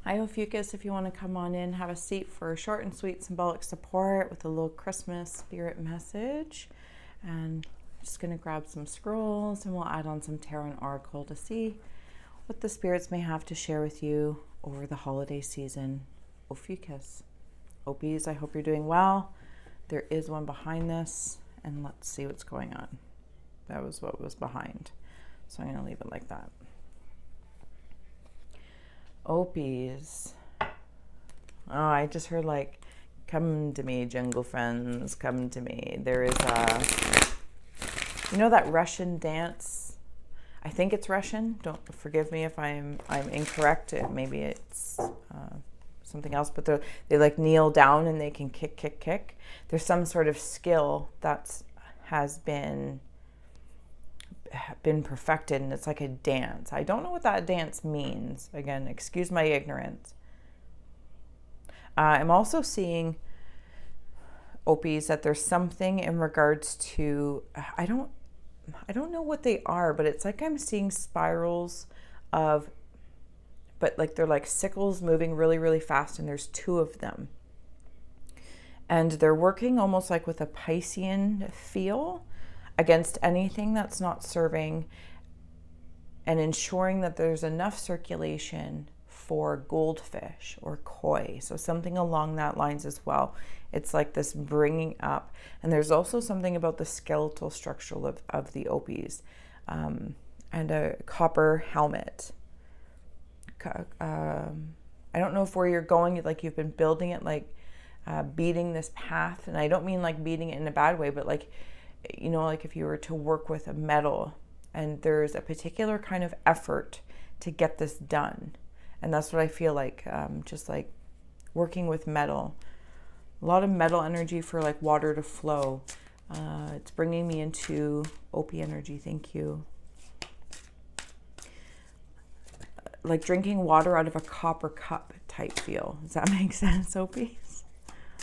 Hi, Ophiuchus. If you want to come on in, have a seat for a short and sweet symbolic support with a little Christmas spirit message. And I'm just going to grab some scrolls and we'll add on some tarot and oracle to see what the spirits may have to share with you over the holiday season. Ophiuchus. Opis, I hope you're doing well. There is one behind this, and let's see what's going on. That was what was behind. So I'm going to leave it like that. Opis. Oh, I just heard like, come to me, jungle friends, come to me. There is you know that Russian dance? I think it's Russian. Don't forgive me if I'm incorrect. Maybe it's something else, but they like kneel down and they can kick, kick, kick. There's some sort of skill that has been perfected, and it's like a dance. I don't know what that dance means. Again, excuse my ignorance. I'm also seeing, Opis, that there's something in regards to, I don't know what they are, but it's like I'm seeing spirals of, but like they're like sickles moving really, really fast, and there's two of them. And they're working almost like with a Piscean feel against anything that's not serving, and ensuring that there's enough circulation for goldfish or koi. So something along that lines as well. It's like this bringing up. And there's also something about the skeletal structure of the Opis, and a copper helmet. I don't know if where you're going, like you've been building it, like beating this path. And I don't mean like beating it in a bad way, but like, you know, like if you were to work with a metal and there's a particular kind of effort to get this done. And that's what I feel like, just like working with metal. A lot of metal energy for like water to flow. It's bringing me into Opie energy. Thank you. Like drinking water out of a copper cup type feel. Does that make sense, Opie?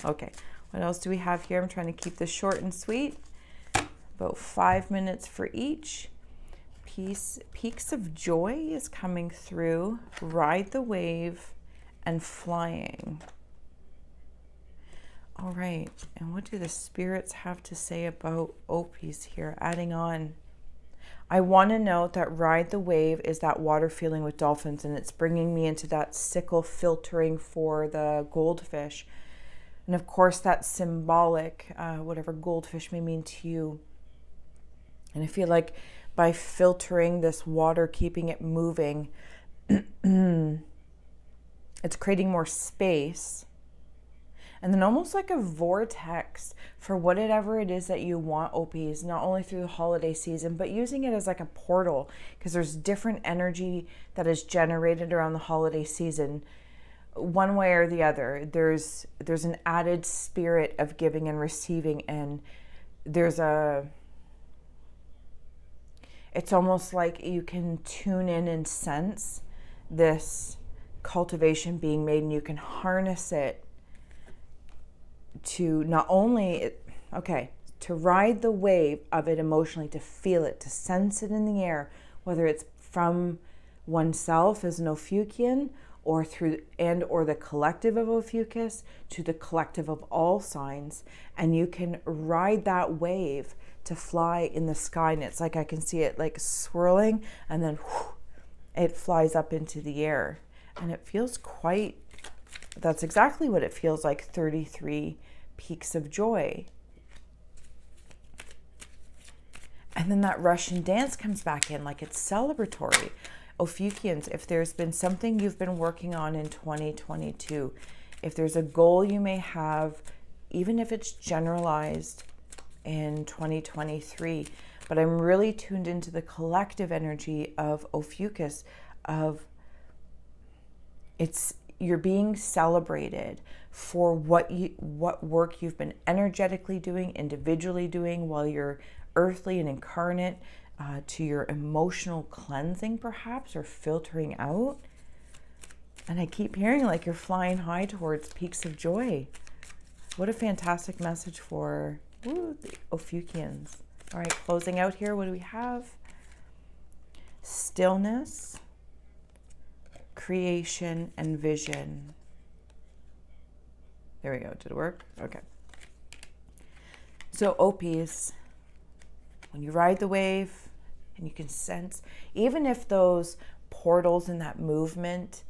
Okay. What else do we have here? I'm trying to keep this short and sweet. About 5 minutes for each. Peaks of joy is coming through. Ride the wave and flying. All right. And what do the spirits have to say about Opis here? Adding on. I want to note that ride the wave is that water feeling with dolphins, and it's bringing me into that sickle filtering for the goldfish. And of course, that's symbolic, whatever goldfish may mean to you. And I feel like by filtering this water, keeping it moving, it's creating more space. And then almost like a vortex for whatever it is that you want, Opis, not only through the holiday season, but using it as like a portal, because there's different energy that is generated around the holiday season. One way or the other, there's an added spirit of giving and receiving, and it's almost like you can tune in and sense this cultivation being made, and you can harness it to not only, to ride the wave of it emotionally, to feel it, to sense it in the air, whether it's from oneself as an Ophiuchian or the collective of Ophiuchus to the collective of all signs, and you can ride that wave to fly in the sky. And it's like I can see it like swirling, and then it flies up into the air, and it feels quite, that's exactly what it feels like. 33 peaks of joy. And then that Russian dance comes back in, like it's celebratory. Ophiuchians, if there's been something you've been working on in 2022, if there's a goal you may have, even if it's generalized in 2023, but I'm really tuned into the collective energy of Ophiuchus, of you're being celebrated for what work you've been energetically doing, individually doing while you're earthly and incarnate, to your emotional cleansing perhaps, or filtering out. And I keep hearing like you're flying high towards peaks of joy. What a fantastic message for the Ophiuchians. All right, closing out here, what do we have? Stillness, creation, and vision. There we go. Did it work? Okay. So Opis, when you ride the wave and you can sense, even if those portals in that movement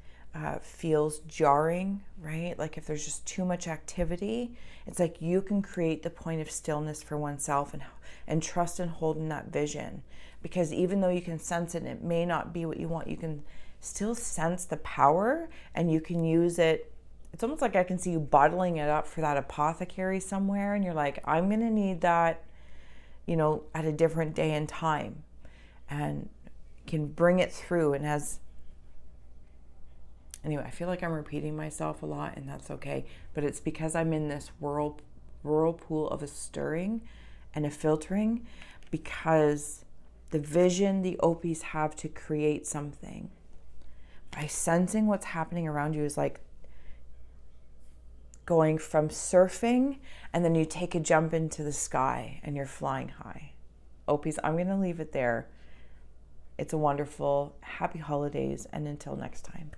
feels jarring, right? Like if there's just too much activity, it's like you can create the point of stillness for oneself and trust and hold in that vision. Because even though you can sense it and it may not be what you want, you can still sense the power and you can use it. It's almost like I can see you bottling it up for that apothecary somewhere, and you're like, I'm going to need that, you know, at a different day and time, and can bring it through. And anyway, I feel like I'm repeating myself a lot, and that's okay, but it's because I'm in this whirlpool of a stirring and a filtering, because the vision the Opis have to create something by sensing what's happening around you is like going from surfing and then you take a jump into the sky and you're flying high. Opis, I'm going to leave it there. It's a wonderful, happy holidays, and until next time.